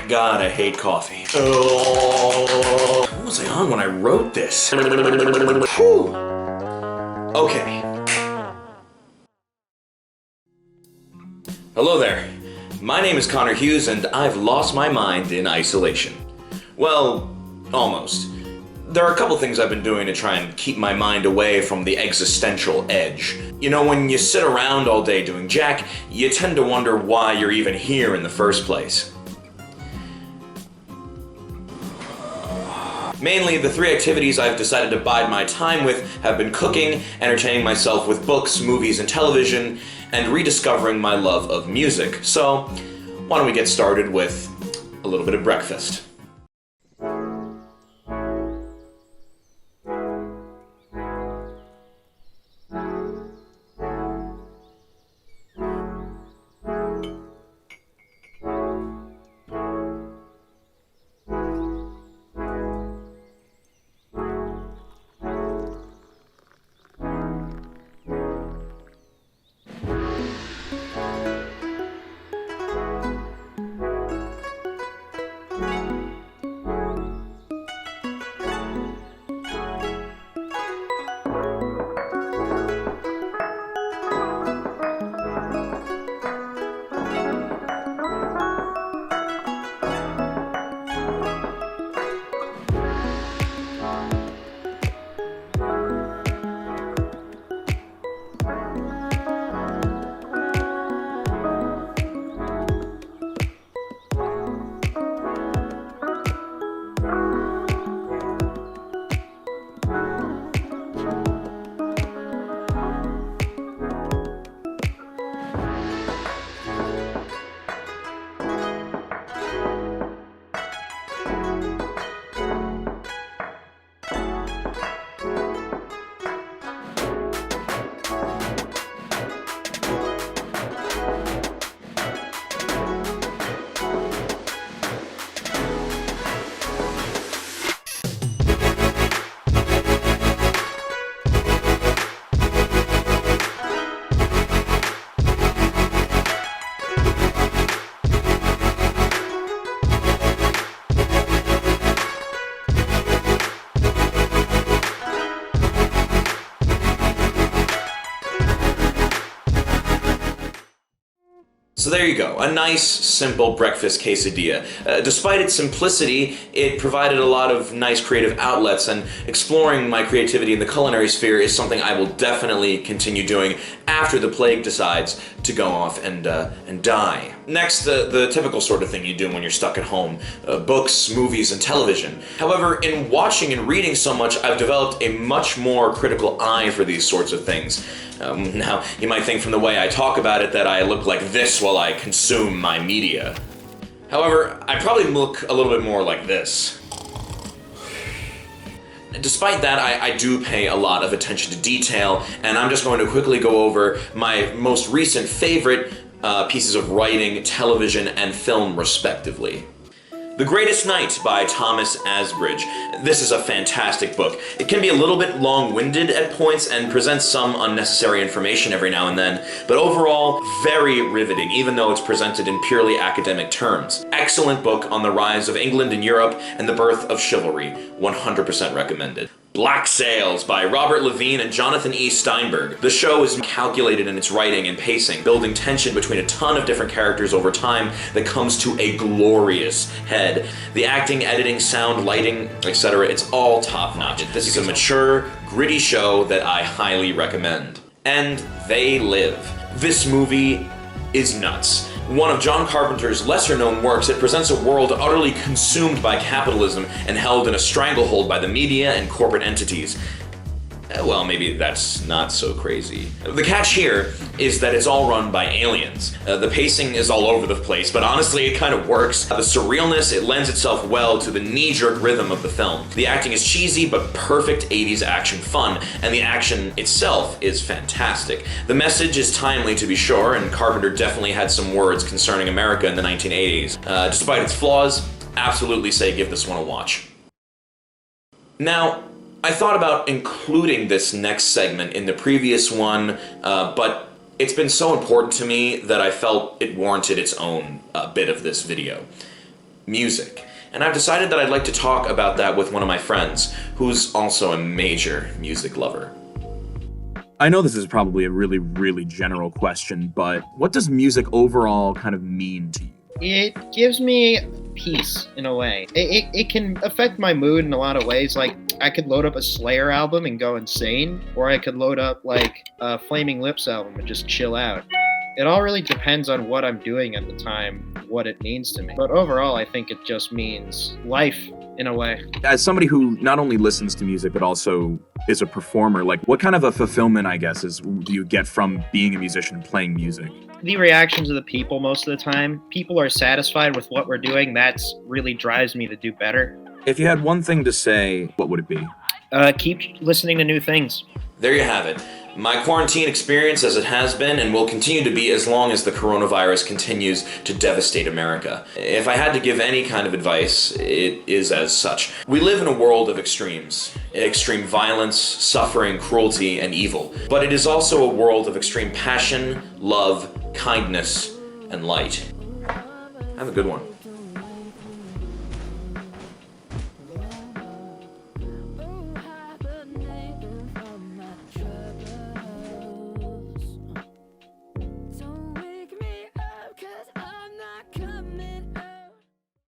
God, I hate coffee. Oh. What was I on when I wrote this? Whew. Okay. Hello there. My name is Connor Hughes, and I've lost my mind in isolation. Well, almost. There are a couple things I've been doing to try and keep my mind away from the existential edge. You know, when you sit around all day doing jack, you tend to wonder why you're even here in the first place. Mainly, the three activities I've decided to bide my time with have been cooking, entertaining myself with books, movies, and television, and rediscovering my love of music. So, why don't we get started with a little bit of breakfast? So there you go, a nice, simple breakfast quesadilla. Despite its simplicity, it provided a lot of nice creative outlets, and exploring my creativity in the culinary sphere is something I will definitely continue doing after the plague decides to go off and die. Next, the typical sort of thing you do when you're stuck at home, books, movies, and television. However, in watching and reading so much, I've developed a much more critical eye for these sorts of things. Now, you might think from the way I talk about it that I look like this while I consume my media. However, I probably look a little bit more like this. Despite that, I do pay a lot of attention to detail, and I'm just going to quickly go over my most recent favorite pieces of writing, television, and film, respectively. The Greatest Night by Thomas Asbridge. This is a fantastic book. It can be a little bit long-winded at points and presents some unnecessary information every now and then, but overall, very riveting, even though it's presented in purely academic terms. Excellent book on the rise of England and Europe and the birth of chivalry. 100% recommended. Black Sails by Robert Levine and Jonathan E. Steinberg. The show is calculated in its writing and pacing, building tension between a ton of different characters over time that comes to a glorious head. The acting, editing, sound, lighting, etc., it's all top-notch. This is a mature, gritty show that I highly recommend. And They Live. This movie is nuts. One of John Carpenter's lesser-known works, it presents a world utterly consumed by capitalism and held in a stranglehold by the media and corporate entities. Well, maybe that's not so crazy. The catch here is that it's all run by aliens. The pacing is all over the place, but honestly, it kind of works. The surrealness, it lends itself well to the knee-jerk rhythm of the film. The acting is cheesy, but perfect 80s action fun, and the action itself is fantastic. The message is timely, to be sure, and Carpenter definitely had some words concerning America in the 1980s. Despite its flaws, absolutely say give this one a watch. Now, I thought about including this next segment in the previous one, but it's been so important to me that I felt it warranted its own bit of this video. Music. And I've decided that I'd like to talk about that with one of my friends, who's also a major music lover. I know this is probably a really, really general question, but what does music overall kind of mean to you? It gives me peace in a way. It can affect my mood in a lot of ways. Like, I could load up a Slayer album and go insane, or I could load up like a Flaming Lips album and just chill out. It all really depends on what I'm doing at the time, what it means to me. But overall, I think it just means life in a way. As somebody who not only listens to music, but also is a performer, like what kind of a fulfillment, I guess, do you get from being a musician and playing music? The reactions of the people most of the time. People are satisfied with what we're doing. That's really drives me to do better. If you had one thing to say, what would it be? Keep listening to new things. There you have it. My quarantine experience, as it has been and will continue to be as long as the coronavirus continues to devastate America. If I had to give any kind of advice, it is as such. We live in a world of extremes. Extreme violence, suffering, cruelty, and evil. But it is also a world of extreme passion, love, kindness, and light. Have a good one.